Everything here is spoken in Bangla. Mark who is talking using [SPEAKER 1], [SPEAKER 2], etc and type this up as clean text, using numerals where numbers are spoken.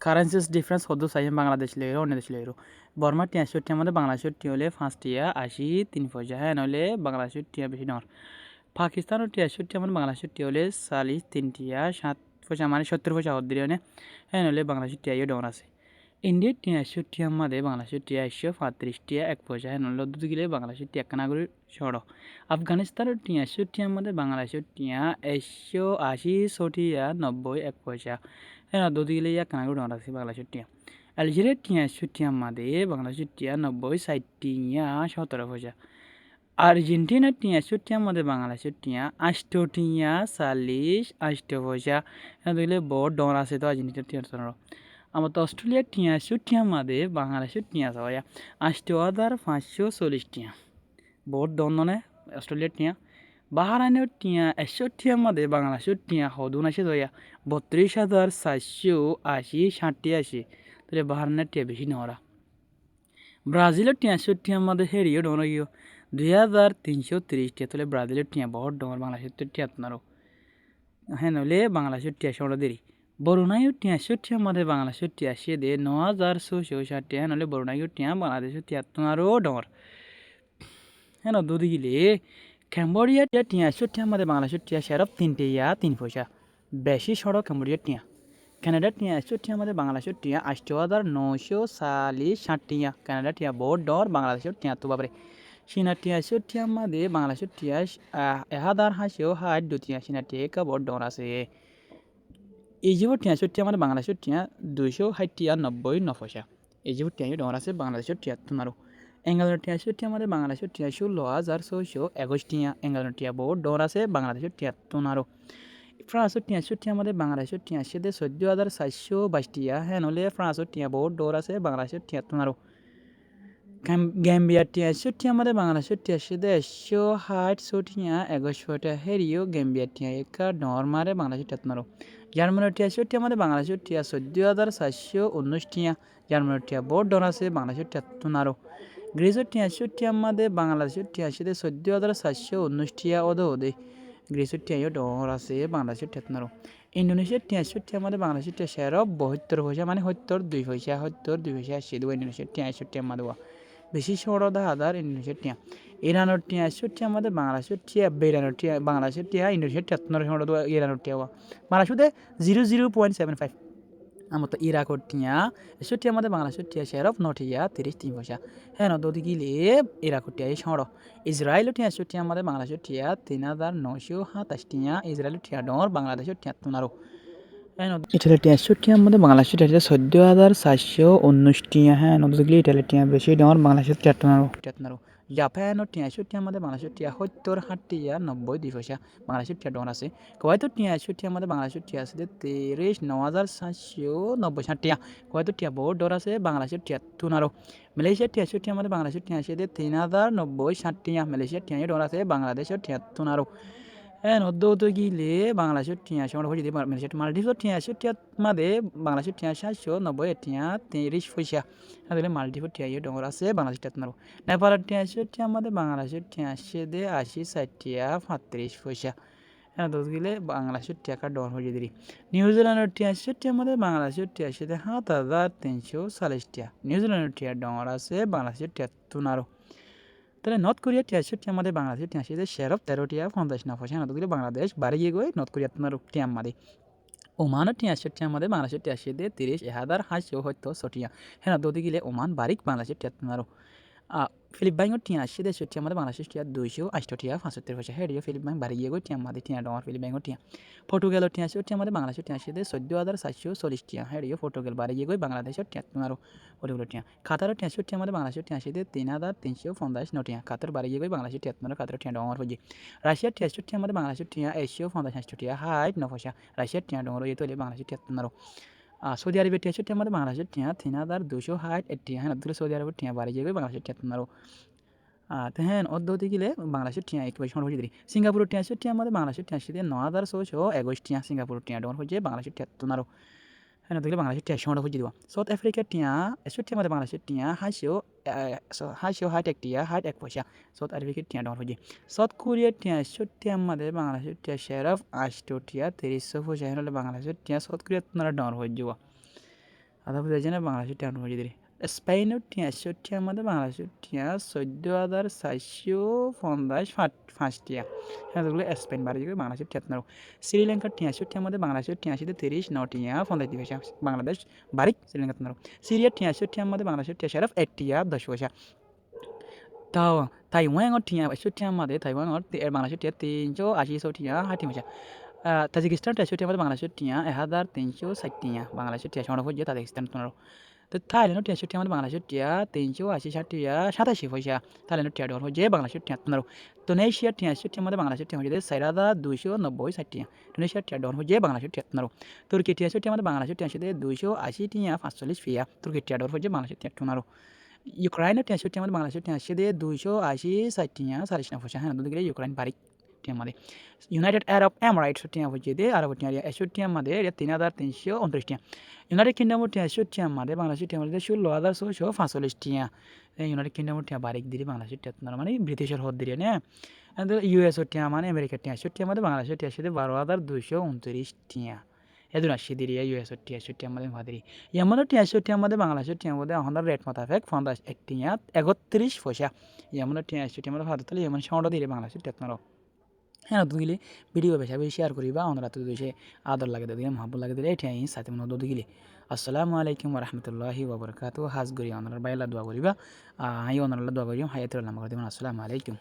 [SPEAKER 1] কারেন্সিস ডিফারেন্স হদ্দু চাই বাংলাদেশ লেরো অন্য দেশ লেরো বর্মা টিয়া ৬০ আমাদের বাংলাদেশের টিয়া হলে ৫ টিয়া ৮০ ৩ পয়সা হ্যাঁ নলে বাংলাদেশের টিয়া বেশি নর পাকিস্তানের টিয়া ৬০ আমাদের বাংলাদেশের টিয়া হলে ৪০ ৩ টিয়া ৭ পয়সা মানে ৭০ পয়সা হদ্দি হ্যাঁ নলে বাংলাদেশের টিয়া ডর আছে ইন্ডিয়ার টিয়া ৬০ আমাদের বাংলাদেশের টিয়া ১৩৫ টিয়া ১ পয়সা হ্যাঁ নলে দুধ গেলে বাংলাদেশের টিয়া কানাগুড়ি সড়ক আফগানিস্তানের টিয়া ৬০ আমাদের বাংলাদেশের টিয়া ১৮০ টিয়া ৯০ ১ পয়সা হ্যাঁ দুধ গেলে ইয়া কানাগুড়ি ডর আছে বাংলাদেশের টিয়া আলজেরিয়ার টিয়া ৬০ আমাদের বাংলাদেশের টিয়া ৯০ ৬০ টিয়া ১৭ পয়সা আর্জেন্টিনার টিয়া ৬০ আমাদের বাংলাদেশের টিয়া ৮ টিয়া ৪০ ৮ পয়সা হ্যাঁ দেখলে বড় ডর আছে তো আর্জেন্টিনার টিয়া আমার তো অস্ট্রেলিয়ার টিয়া ৬০ আমাদের বাংলাদেশের টিয়া সবাই ৮,৫৪০ টিয়া বহুত ডর নয় অস্ট্রেলিয়ার টিয়া বাহারাইনের টিয়া ৬১ আমাদের বাংলাদেশের টিয়া হদুন আছে দয়া ৩২,৪৮০ ৬০ আসে তাহলে বাহারাইনের টিয়া বেশি নহরা ব্রাজিলের টিয়া ৬০ আমাদের হেরিও ডর গিয়ে ২,৩৩০ টিয়া তাহলে ব্রাজিলের টিয়া বহুত ডর বাংলাদেশের টিয়া আপনারও হ্যাঁ নলে বাংলাদেশের টিয়া সরা দেরি বরুণাইও টিয়া ৬০ আমাদের বাংলাদেশের টিয়া সে দে ৯,৬৬০ টিয়া নলে বরুণাইও টিয়া বাংলাদেশের টিয়া আপনারও ডর হ্যাঁ দুদি গিলে ক্যাম্বোডিয়া টিয়া ৬০ আমাদের বাংলাদেশের টিয়া সেরফ ৩ টিয়া ৩ পয়সা বেশি সড়ক ক্যাম্বোডিয়ার টিয়া কানাডার টিয়া ৬০ আমাদের বাংলাদেশের টিয়া ৮,৯৪০ ৬০ টিয়া কানাডার টিয়া বহুত ডর বাংলাদেশের টিয়া তো বাবরে চীনার টিয়া ৬০ আমাদের বাংলাদেশের টিয়া ১,৮৬০ দুটিয়া চীনার টিয়া একা বহুত ডর আছে ইজিপ্টের টিয়া ৬০ আমাদের বাংলাদেশের টিয়া ২৬০ টিয়া ৯০ ৯ পয়সা ইজিপ্টের টিয়া ডর আছে বাংলাদেশের টিয়া তোমারও এঙ্গালনের টিয়া ৬০ আমাদের বাংলাদেশের টিয়া ১৬,৬২১ টিয়া এঙ্গালনের টিয়া বহুত ডর আছে বাংলাদেশের টিয়া তোমারও ফ্রান্সের টিয়া ৬০ আমাদের বাংলাদেশের টিয়া সেদে ১৪,৪২২ টিয়া হ্যাঁ নলে ফ্রান্সের টিয়া বহুত ডর আছে বাংলাদেশের টিয়া তোমারও গ্যাম্বিয়ার টিয়া ৬০ আমাদের বাংলাদেশের টিয়া সেদে ১৬০ টিয়া ২১ পয়সা হেরিও গ্যাম্বিয়ার টিয়া একা ডর মারে বাংলাদেশের টিয়া তোমারও জার্মানির টিয়া ৬০ আমাদের বাংলাদেশের টিয়া ১৪,৪১৯ টিয়া জার্মানির টিয়া বহুত ডর আছে বাংলাদেশের টিয়া তোমারও গ্রিসের টিয়া ৬০ আমাদের বাংলাদেশের টিয়া সেদে ১৪,৪১৯ টিয়া ওদে গ্রিসের টিয়াও ডর আছে বাংলাদেশের টেতনারও ইন্দোনেশিয়ার টিয়া ৬০ আমাদের বাংলাদেশের টিয়া সেরব ৭২ পয়সা মানে ৭২ পয়সা ৭২ পয়সা আসছে দেবো ইন্দোনেশিয়ার টিয়া ৬০ আমাদের বেশি সরদা হাজার ইন্দোনেশিয়ার টিয়া ইরানের টিয়া ৬০ আমাদের বাংলাদেশের টিয়া ইরানের টিয়া বাংলাদেশের টিয়া ইন্দোনেশিয়ার ৭৩ সরদ ইরানের টিয়া বাংলাদেশে 0.75 আমার তো ইরাকর টিয়া ৬০ আমাদের বাংলাদেশের টিয়া সেরফ ৯ টিয়া ৩৩ পয়সা হ্যাঁ নদী গিলে ইরাকর টিয়া এই সড় ইসরায়েলের টিয়া ৬০ আমাদের বাংলাদেশের টিয়া ৩,৯২৭ টিয়া ইসরায়েলের টিয়া ডর বাংলাদেশের টিয়া তোমারও হ্যাঁ ইটালির টিয়া ৬০ আমাদের বাংলাদেশের টিয়া ১৪,৪১৯ টিয়া হ্যাঁ নদী গিলে ইটালির টিয়া বেশি ডর বাংলাদেশের টিয়া তোমারও জাপানের টিয়া ৬০ আমাদের বাংলাদেশের টিয়া ৭০ টিয়া ৯০ পয়সা বাংলাদেশের টিয়া ডর আছে কুয়েতের টিয়া ৬০ আমাদের বাংলাদেশের টিয়া আছে ৩৯,৪৯০ টিয়া কুয়েতের টিয়া বহুত ডর আছে বাংলাদেশের টিয়া তুনারও মালয়েশিয়ার টিয়া ৬০ আমাদের বাংলাদেশের টিয়া আছে ৩,০৯০ টিয়া মালয়েশিয়ার টিয়া ডর আছে বাংলাদেশের টিয়া তুনারও হ্যাঁ নদ্য গিলে বাংলাদেশের টিয়া সময় হয়ে যেতে মালয়েশিয়ার মালদ্বীপের টিয়া ৬০ আমাদের বাংলাদেশের টিয়া ৭৯০ টিয়া ৩০ পয়সা তাহলে মালদ্বীপের টিয়া ডর আছে বাংলাদেশের টিয়া তুনারও নেপালের টিয়া ৬০ আমাদের বাংলাদেশের টিয়া আছে ৮০ ৬০ টিয়া ৩৫ পয়সা হ্যাঁ দোষ গেলে বাংলাদেশের টাকা ডর হয়ে যেতে নিউজিল্যান্ডের টিয়া ৬০ আমাদের বাংলাদেশের টিয়া সাথে ৭,৩৪০ টিয়া নিউজিল্যান্ডের টিয়া ডর আছে বাংলাদেশের টিয়া তুনারও তাহলে নর্থ কোরিয়ার টিয়া ৬০ আমাদের বাংলাদেশের টিয়া সাথে সেরফ ১৩ টিয়া ৫০ না পয়সা না গেলে বাংলাদেশ বাড়ি গিয়ে গিয়ে নর্থ কোরিয়া তুনারও টিয়া আমাদের ওমানের টিয়া ৬০ আমাদের বাংলাদেশের টিয়া সাথে ৩০,৫৭০ টিয়া হ্যাঁ দোদি গেলে ওমান বারিক বাংলাদেশের টিয়া তুনারও ফিলিপাইনের টিয়া ৮০ আমাদের বাংলাদেশের টিয়া ২৮০ টিয়া ৭৫ পয়সা হেডিও ফিলিপাইন বাড়ি গিয়ে টিয়া আমাদের টিয়া ডর ফিলিপাইনের টিয়া পর্তুগালের টিয়া ৬০ আমাদের বাংলাদেশের টিয়া ১৪,৪৪০ টিয়া হেডিও পর্তুগাল বাড়ি গিয়ে বাংলাদেশের টিয়া তোমারও পর্তুগালের টিয়া কাতারের টিয়া ৬০ আমাদের বাংলাদেশের টিয়া ৩,৩৫০ টিয়া কাতার বাড়ি গিয়ে বাংলাদেশের টিয়া তোমার কাতারের টিয়া ডর হয়ে রাশিয়ার টিয়া ৬০ আমাদের বাংলাদেশের টিয়া ১৫০ টিয়া ৬০ পয়সা রাশিয়ার টিয়া ডর হয়ে তৈরি বাংলাদেশের টিয়া তোমারও সৌদি আরবের টিয়া ৬০ আমাদের বাংলাদেশের টিয়া ৩,২৬০ টিয়া হ্যাঁ সৌদি আরবের টিয়া বাড়ি গিয়ে বাংলাদেশের টিয়া তোমারও তো হ্যাঁ অদ্যতি গেলে বাংলাদেশের টিয়া একটু বেশি হয়ে দিই সিঙ্গাপুরের টিয়া ৬০ আমাদের বাংলাদেশের টিয়া সাথে ৯,৬২১ টিয়া সিঙ্গাপুরের টিয়া ডর হয়ে বাংলাদেশের টিয়া তোমারও হ্যাঁ দেখলে বাংলাদেশের টিয়া সময় হয়ে দিব সাউথ আফ্রিকার টিয়া ৬০ আমাদের বাংলাদেশের টিয়া ৮০ টিয়া ১ পয়সা সাউথ আফ্রিকার টিয়া ডর হয়ে সাউথ কোরিয়ার টিয়া ৬০ আমাদের বাংলাদেশের টিয়া সেরফ ৮ টিয়া ৩০ পয়সা হলে বাংলাদেশের টিয়া সাউথ কোরিয়া তোমার ডর হয়ে যাব আধা বুঝে যায় না বাংলাদেশের টিয়া বুঝে দিলে স্পেনের টিয়া টিয়ার মধ্যে বাংলাদেশের টিয়া 14,450 পাঁচ টিয়া হ্যাঁ ওগুলো স্পেন বাড়ি যাবে বাংলাদেশের টিয়া শ্রীলঙ্কার টিয়া টিয়ার মধ্যে বাংলাদেশের টিয়াশিতে 39 পঞ্চাশ পয়সা বাংলাদেশ বাড়ি শ্রীলঙ্কা সিরিয়ার টিয়া টিয়ার মধ্যে বাংলাদেশের টিয়া শেরাফ 1 টিয়া 10 পয়সা তাও তাইওয়ানের টিয়া টিয়ার মধ্যে তাইওয়ানের বাংলাদেশের টিয়া 380 টিয়া 60 পয়সা তাজিকিস্তান টিয়া মধ্যে বাংলাদেশের টিয়া 1360 টিয়া বাংলাদেশের টিয়া সমান হয়ে তাজিকিস্তান তোমার তো থাইল্যান্ডের টিয়া মধ্যে বাংলাদেশের টিয়া 380 টিয়া 87 পয়সা থাইল্যান্ডের টিয়া ডর হয়ে বাংলাদেশের টিয়া তোমার ইন্দোনেশিয়ার টিয়ার মধ্যে বাংলাদেশের টিয়া হয়ে 4,290 টিয়া ইন্দোনেশিয়ার টিয়া ডর হয়ে বাংলাদেশের টিয়া তোমার তুর্কি টিয়ার মধ্যে বাংলাদেশের টিয়া 280 টিয়া 45 ফিয়া তুর্কি টিয়া ডর হয়ে বাংলাদেশের টিয়া তোমার ইউক্রাইনের টিয়া মধ্যে বাংলাদেশের টিয়া 280 টিয়া 40 পয়সা হ্যাঁ দুদিকে ইউক্রাইন বাড়ি টিয়াमध्ये युनायटेड अरब एमिरेट्स টিয়াमध्ये আরব টিয়া 61 টিয়াमध्ये 3,329 টিয়া ইউনাইটেড কিংডমৰ টিয়া 61 টিয়াमध्ये বাংলাদেশের টিয়াमध्ये 16,645 টিয়া ইউনাইটেড কিংডমৰ টিয়া বারিক দিলি বাংলাদেশের টিয়া মানে ব্রিটিশের হদ দিলি না ইউএস টিয়া মানে আমেরিকার টিয়া 61 টিয়াमध्ये বাংলাদেশের টিয়া 12,229 টিয়া এদুন আসি দিলি ইউএস টিয়া 61 টিয়াमध्ये ভাদিরি ইয়ামানের টিয়া 61 টিয়াमध्ये বাংলাদেশের টিয়াमध्ये আমাদের রেট মোতাবেক 51 টিয়া 31 পয়সা ইয়ামানের টিয়া 61 টিয়াमध्ये ভারত তাহলে ইয়ামান সাউন্ড দিলি বাংলাদেশের টিয়া হ্যাঁ তুই গেলে ভিডিও বেশি বেশি শেয়ার করিবা আমরা তুই সে আদর লাগে দিলে মহাব্বত লাগে দিলে এটি সাথে মনে দুধ গেলে আসসালামু আলাইকুম রহমতুল্লাহি ওবরকাতু হাজ করি অনার বাইলা দোয়া করিবা হাই অনার দোয়া করিম হায়াতুল্লাহ করে দেবেন আসসালামু আলাইকুম